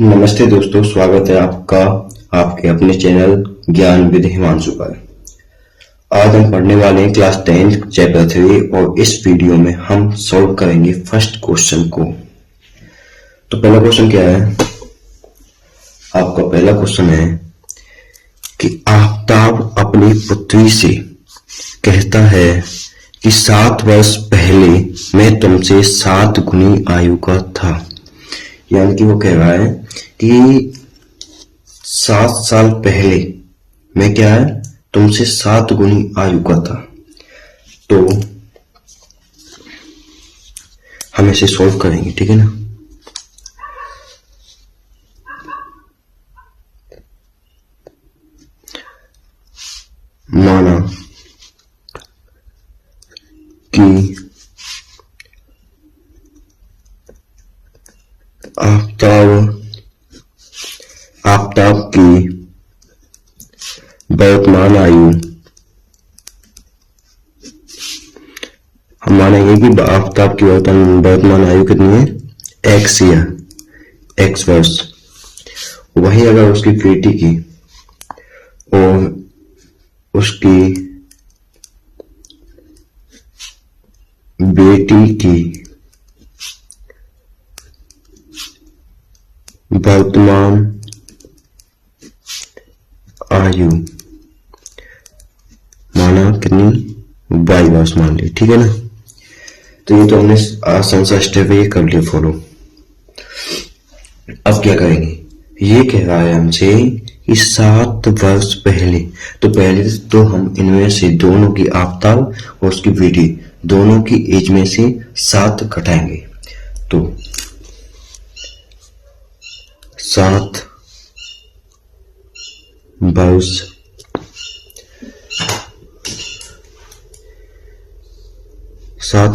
नमस्ते दोस्तों, स्वागत है आपका आपके अपने चैनल ज्ञान विद हिमांशु पर। आज हम पढ़ने वाले हैं क्लास 10 चैप्टर 3 और इस वीडियो में हम सॉल्व करेंगे फर्स्ट क्वेश्चन को। तो पहला क्वेश्चन क्या है? आपका पहला क्वेश्चन है कि आफताब अपनी पुत्री से कहता है कि 7 वर्ष पहले मैं तुमसे 7 गुनी आयु का था। यानी कि वो कह रहा है कि 7 साल पहले मैं क्या है तुमसे 7 गुनी आयु का था। तो हम इसे सॉल्व करेंगे, ठीक है ना। माना कि आफताब की वर्तमान आयु, हम मानेंगे कि आफताब की वर्तमान आयु कितनी है? x ईयर, x वर्ष। वही अगर उसकी बेटी की और उसकी बेटी की वर्तमान आयु माना कितनी? y वर्ष मान ली, ठीक है ना। तो ये तो हमने आसान सा स्टेप है, ये कर लिया फॉलो। अब क्या करेंगे? ये कह रहा है हमसे कि 7 वर्ष पहले, तो पहले तो हम इनमें से दोनों की, आफताब और उसकी बेटी दोनों की एज में से 7 घटाएंगे। तो 7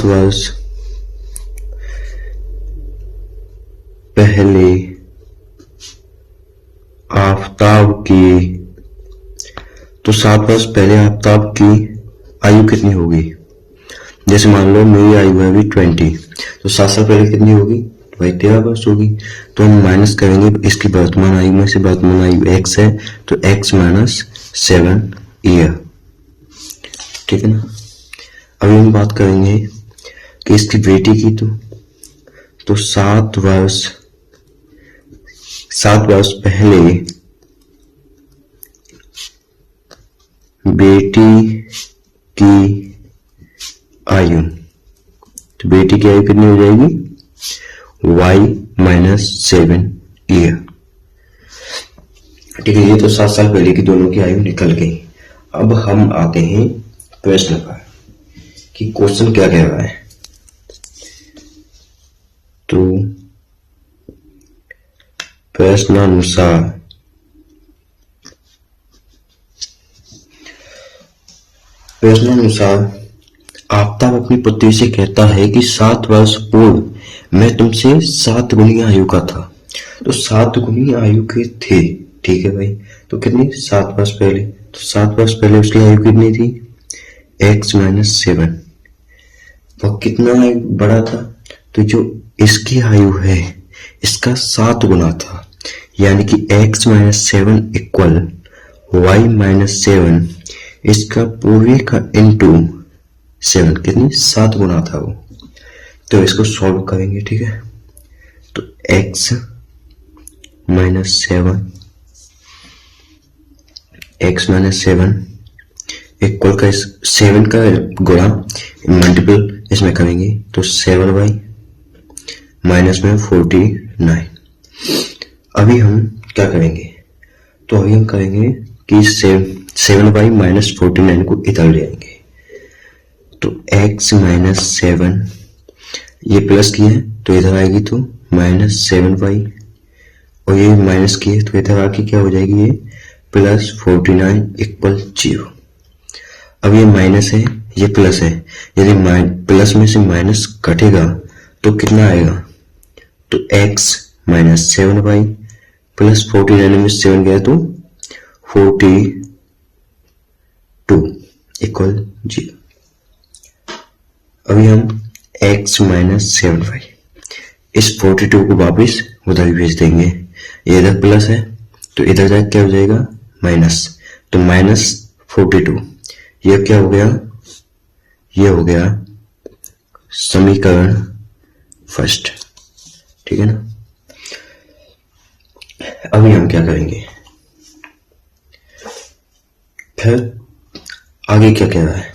वर्ष पहले आफताब की, तो 7 वर्ष पहले आफताब की आयु कितनी होगी? जैसे मान लो मेरी आयु है अभी 20, तो 7 साल पहले कितनी होगी? भाई 13 वर्ष होगी। तो हम माइनस करेंगे इसकी वर्तमान आयु में से, वर्तमान आयु x है तो x माइनस 7 ईयर, ठीक है ना। अभी हम बात करेंगे कि इसकी बेटी की, तो 7 वर्ष पहले बेटी की आयु, तो बेटी की आयु कितनी हो जाएगी? y माइनस 7 ईयर, ठीक है। ये तो 7 साल पहले की दोनों की आयु निकल गई। अब हम आते हैं प्रश्न पर कि क्वेश्चन क्या कह रहा है। तो प्रश्नानुसार आफताब अपनी पुत्री से कहता है कि 7 वर्ष पूर्व मैं तुमसे 7 गुनी आयु का था। तो 7 गुनी आयु के थे, ठीक है भाई। तो कितनी? 7 वर्ष पहले, तो 7 वर्ष पहले उसकी आयु कितनी थी? x minus 7। वो कितना बड़ा था? तो जो इसकी आयु है इसका 7 गुना था, यानी कि x minus 7 equal y minus 7, इसका पूरे का इंटू 7, कितनी? 7 गुना था वो। तो इसको सॉल्व करेंगे, ठीक है। तो x माइनस 7 इक्वल का 7 का गुणा मल्टीपल इसमें करेंगे तो 7y माइनस में 49। अभी हम क्या करेंगे? तो अभी हम करेंगे कि 7y माइनस 49 को इधर ले आएंगे। तो x माइनस 7, ये प्लस की है तो इधर आएगी तो माइनस 7y, और ये माइनस की है तो इधर आके क्या हो जाएगी? ये प्लस 49 इक्वल 0। अब ये माइनस है, ये प्लस है, यदि प्लस में से माइनस कटेगा तो कितना आएगा? तो x माइनस 7y प्लस 49 में 7 गया तो 42 इक्वल 0। अभी हम x माइनस 7y, इस 42 को वापिस उधर भेज देंगे, ये इधर प्लस है तो इधर जाके क्या हो जाएगा माइनस, तो -42। ये क्या हो गया, ये हो गया समीकरण फर्स्ट, ठीक है ना। अभी हम क्या करेंगे, फिर आगे क्या कह रहा है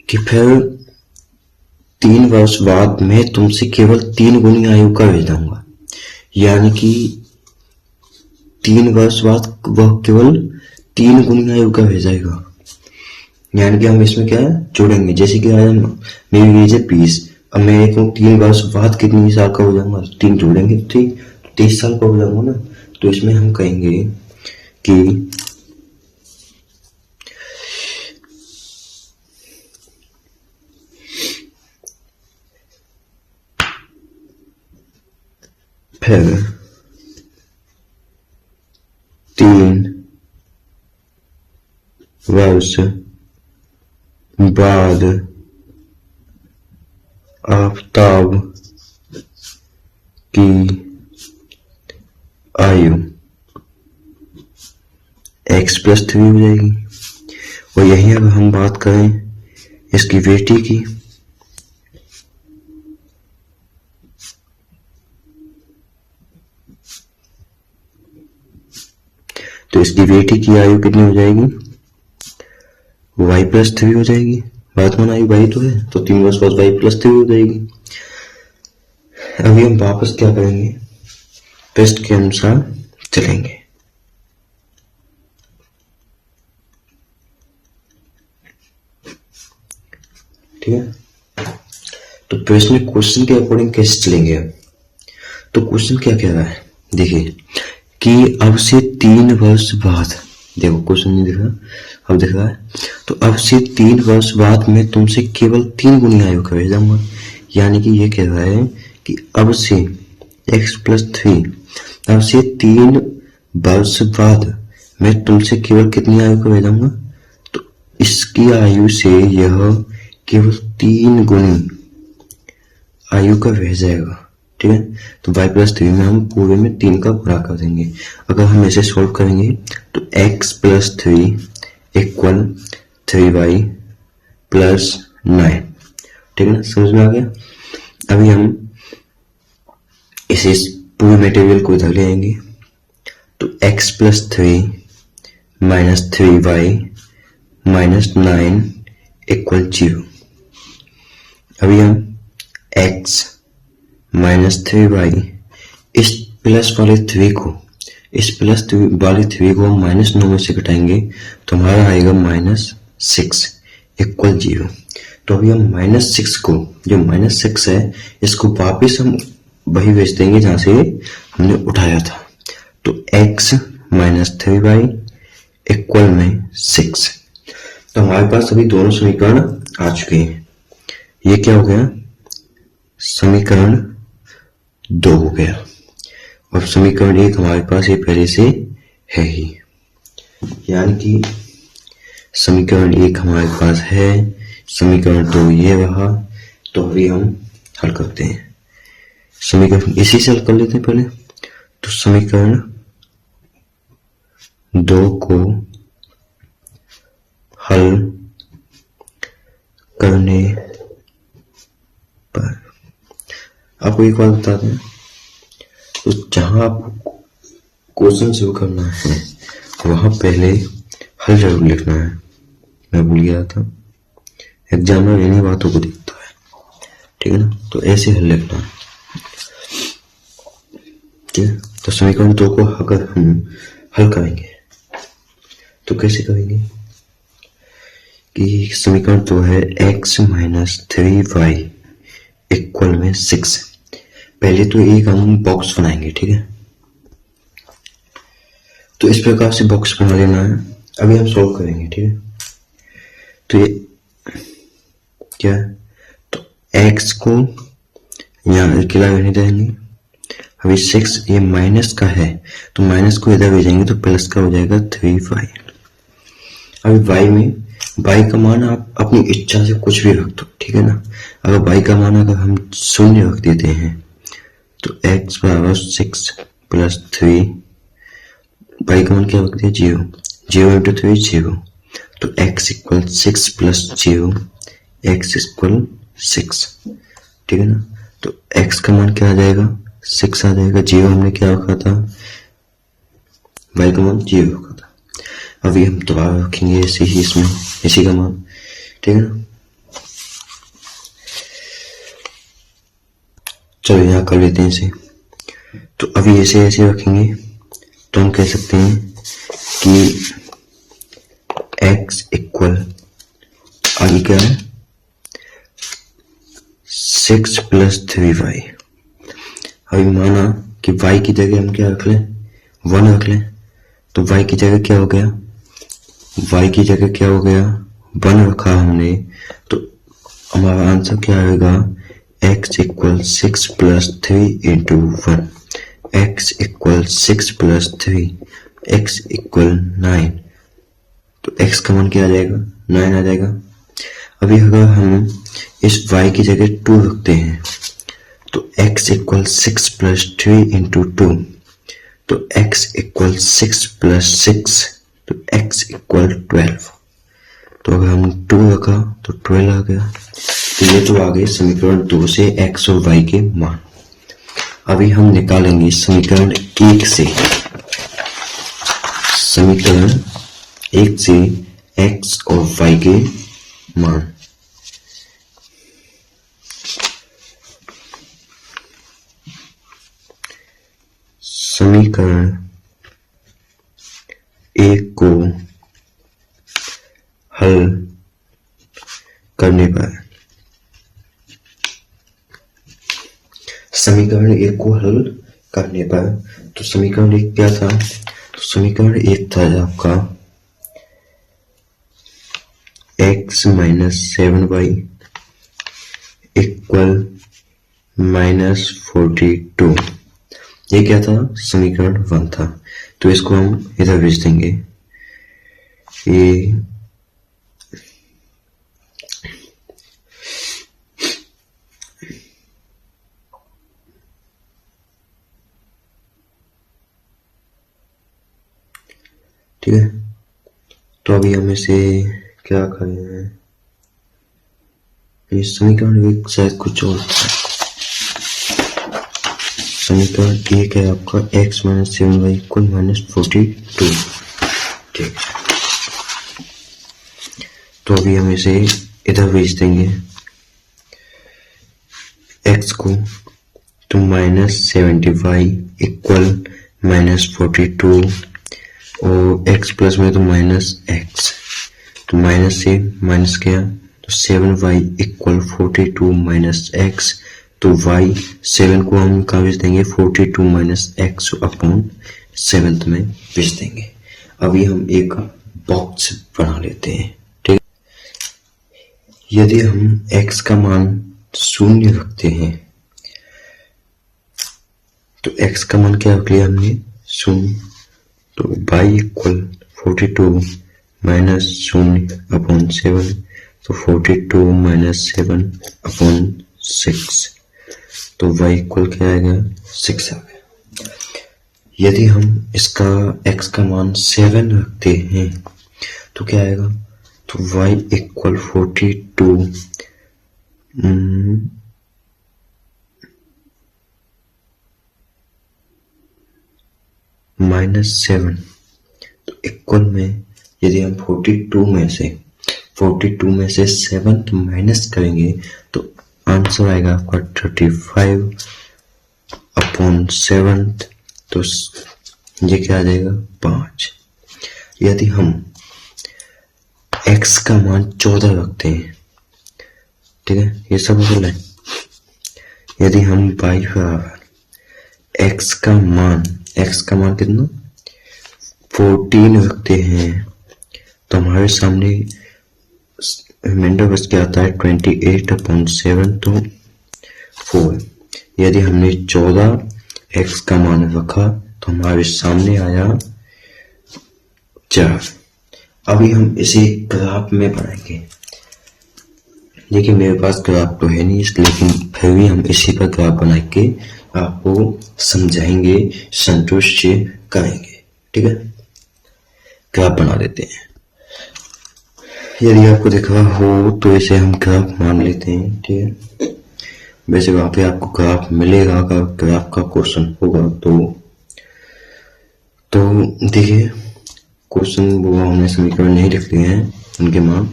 कि फिर 3 वर्ष बाद मैं तुमसे केवल 3 गुनी आयु का भेज दूंगा, यानी कि 3 वर्ष बाद वह केवल 3 गुनी आयु का भेजेगा। यानी कि हम इसमें क्या जोड़ेंगे, जैसे कि आज मेरी एज है 20, अब मैं एक 3 वर्ष बाद कितनी साल का हो जाऊंगा, 3 जोड़ेंगे ठीक 23 साल का हो जाऊंगा ना। तो इसमें हम कहेंगे कि फिर 3 वर्ष बाद आफ्ताब की आयु x+3 हो जाएगी। और यहीं अब हम बात करें इसकी बेटी की, तो इसकी बेटी की आयु कितनी हो जाएगी, y+3 हो जाएगी। बात में आयु y तो है, तो 3 वर्ष बाद y+3 हो जाएगी। अभी हम वापस क्या करेंगे, पृष्ठ के अनुसार चलेंगे। ठीक है, तो प्रश्न में क्वेश्चन के अकॉर्डिंग कैसे चलेंगे। तो क्वेश्चन क्या कह रहा है, देखिए कि अब से 3 वर्ष बाद, देखो क्वेश्चन नहीं दिख रहा, अब दिख रहा है, तो अब से 3 वर्ष बाद मैं तुमसे केवल 3 गुनी आयु का भेजूंगा। यानी कि ये कह रहा है कि अब से x+3, अब से 3 वर्ष बाद मैं तुमसे केवल कितनी आयु का भेजूंगा, तो इसकी आयु से यह केवल 3 गुनी आयु का भेजेगा। ठीक है, तो y+3 में हम पूरे में 3 का गुणा कर देंगे। अगर हम ऐसे सॉल्व करेंगे तो x+3 इक्वल 3y + 9। ठीक है ना, समझ में आ गया। अभी हम इसे पूरे मटेरियल को इधर ले आएंगे, तो x+3 - 3y - 9 इक्वल 0। अभी हम x - 3y, इस प्लस वाले 3 को, इस प्लस वाले 3 को हम -9 में से घटाएंगे तो हमारा आएगा -6 इक्वल 0। तो अभी हम -6 को, जो -6 है, इसको वापिस हम वही भेज देंगे जहां से हमने उठाया था। तो x - 3y इक्वल में 6। तो हमारे पास अभी दोनों समीकरण आ चुके हैं। ये क्या हो गया, समीकरण 2 हो गया, और समीकरण 1 हमारे पास ये पहले से है ही, यानी कि समीकरण 1 हमारे पास है, समीकरण 2 ये रहा। तो अभी हम हल करते हैं, समीकरण इसी से हल कर लेते हैं पहले। तो समीकरण 2 को हल करने पर आपको एक बात बता दें, तो जहां आपको क्वेश्चन शुरू करना है वहां पहले हल जरूर लिखना है। मैं भूल गया था, एग्जामिनर इन्हीं बातों को देखता है। ठीक है ना, तो ऐसे हल लिखना है। ठीक है, तो समीकरण 2 को अगर हम हल करेंगे तो कैसे करेंगे कि समीकरण 2 है x - 3y इक्वल में 6। पहले तो एक हम बॉक्स बनाएंगे। ठीक है, तो इस प्रकार से बॉक्स बना लेना है। अभी हम सॉल्व करेंगे। ठीक है, तो ये क्या है, तो x को यहाँ अकेला रहने देंगे। अभी 6 ये माइनस का है, तो माइनस को इधर भेजेंगे तो प्लस का हो जाएगा 3y। अभी y में y का मान आप अपनी इच्छा से कुछ भी रख दो। ठीक है ना, अगर y का मान अगर हम 0 रख देते हैं तो x = 6 प्लस 3, y का मान क्या रख दिया 0, 0 इंटू 3 0, तो x equal 6 plus 0, x equal 6, ठीक है ना। तो x का मान क्या आ जाएगा 6 आ जाएगा, 0 हमने क्या रखा था, y का मान 0 रखा था। अभी हम दोबारा रखेंगे ऐसे ही इसमें इसी का मान, ठीक है ना। चलो यहाँ कर लेते हैं इसे। तो अभी ऐसे ऐसे रखेंगे तो हम कह सकते हैं कि x इक्वल आगे क्या है 6 प्लस 3y। अभी माना कि y की जगह हम क्या रख लें 1 रख लें, तो y की जगह क्या हो गया 1 रखा हमने, तो हमारा आंसर क्या आएगा x equal 6 plus 3 into 1, x equal 6 plus 3, x equal 9, तो x का मान क्या आ जाएगा 9 आ जाएगा। अभी अगर हम इस y की जगह 2 रखते हैं तो x इक्वल 6 प्लस 3 इंटू 2, तो x इक्वल 6 प्लस 6, तो x इक्वल 12। तो अगर हम 2 रखा तो 12 आ गया। तो ये तो आ गए समीकरण 2 से x और y के मान। अभी हम निकालेंगे समीकरण 1 से, समीकरण 1 से x और y के मान। समीकरण 1 को हल करने पर, समीकरण 1 को हल करने पर, तो समीकरण 1 क्या था, तो समीकरण 1 था आपका x minus 7y equal minus 42, ये क्या था समीकरण 1 था। तो इसको हम इधर भेज देंगे, ये ठीक है। तो अभी हम इसे क्या करें, ये समीकरण 1 शायद कुछ और था। समीकरण 1 है आपका x minus 7y equal minus 42, ठीक। तो अभी हम इसे इधर भेज देंगे x को, तो माइनस 70y इक्वल माइनस 42, और x प्लस में तो माइनस x, तो माइनस से माइनस किया तो 7y इक्वल 42 माइनस x, तो y 7 को हम कहाँ भेज देंगे 42 माइनस x अपॉन 7 में भेज देंगे। अभी हम एक बॉक्स बना लेते हैं, ठीक। यदि हम x का मान 0 रखते हैं तो x का मान क्या रख लिया हमने 0, तो y इक्वल 42 माइनस 0 अपॉन 7, तो 42 माइनस 7 अपॉन 6, तो y इक्वल क्या आएगा 6 आ गया। यदि हम इसका x का मान 7 रखते हैं तो क्या आएगा, तो y इक्वल 42 माइनस 7, तो इक्वल में यदि हम 42 में से 7 माइनस करेंगे तो आंसर आएगा आपका 35 अपॉन 7, तो ये क्या आ जाएगा 5। यदि हम x का मान 14 रखते हैं, ठीक है, ये सब बोल है। यदि हम y बराबर x का मान कितना 14 रखते हैं तो हमारे सामने रिमाइंडर बच के आता है 28 अपॉन 7, तो 4। यदि हमने 14 x का मान रखा तो हमारे सामने आया 4। अभी हम इसे ग्राफ में बनाएंगे। देखिए मेरे पास ग्राफ तो है नहीं, लेकिन फिर भी हम इसी पर ग्राफ बना के आपको समझाएंगे, संतुष्ट कराएंगे। ठीक है, ग्राफ बना देते हैं। यदि आपको दिखा हो तो इसे हम ग्राफ मान लेते हैं। ठीक है, वैसे वहां पे आपको ग्राफ मिलेगा, अगर ग्राफ का क्वेश्चन होगा तो देखिए, क्वेश्चन वो हमने समीकरण नहीं लिख लिए हैं उनके मान,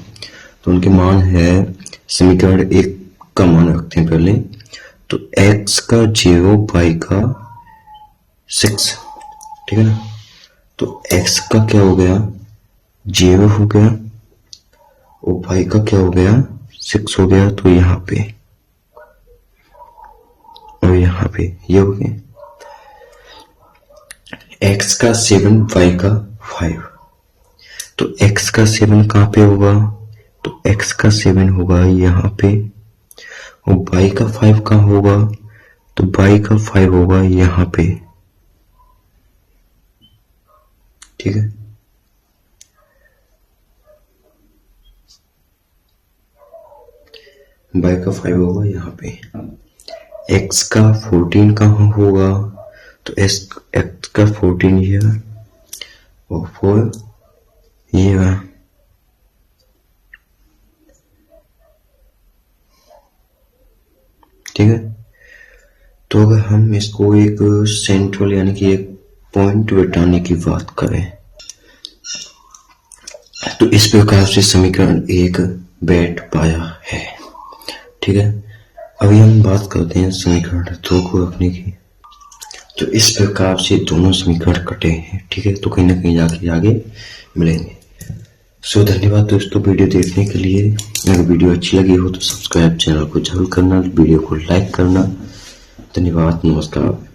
तो उनके मान है समीकरण 1 का मान रखते हैं पहले, तो x का 0 y का 6। ठीक है ना, तो x का क्या हो गया 0 हो गया और y का क्या हो गया 6 हो गया, तो यहाँ पे और यहाँ पे ये हो गया x का 7 y का 5। तो x का 7 कहाँ पे होगा, तो x का 7 होगा यहाँ पे, और y का 5 कहाँ होगा, तो y का 5 होगा यहाँ पे। ठीक है, y का 5 होगा यहाँ पे। x का 14 कहाँ होगा, तो x का 14 ये और 4 ये। ठीक है, तो अगर हम इसको एक सेंट्रल यानी कि एक पॉइंट बैठाने की बात करें तो इस प्रकार से समीकरण 1 बैठ पाया है। ठीक है, अभी हम बात करते हैं समीकरण 2 को रखने की। तो इस प्रकार से दोनों समीकरण कटे हैं। ठीक है, तो कहीं ना कहीं जाके आगे मिलेंगे। सो धन्यवाद दोस्तों वीडियो देखने के लिए। अगर वीडियो अच्छी लगी हो तो सब्सक्राइब चैनल को जरूर करना, वीडियो को लाइक करना। धन्यवाद, नमस्कार।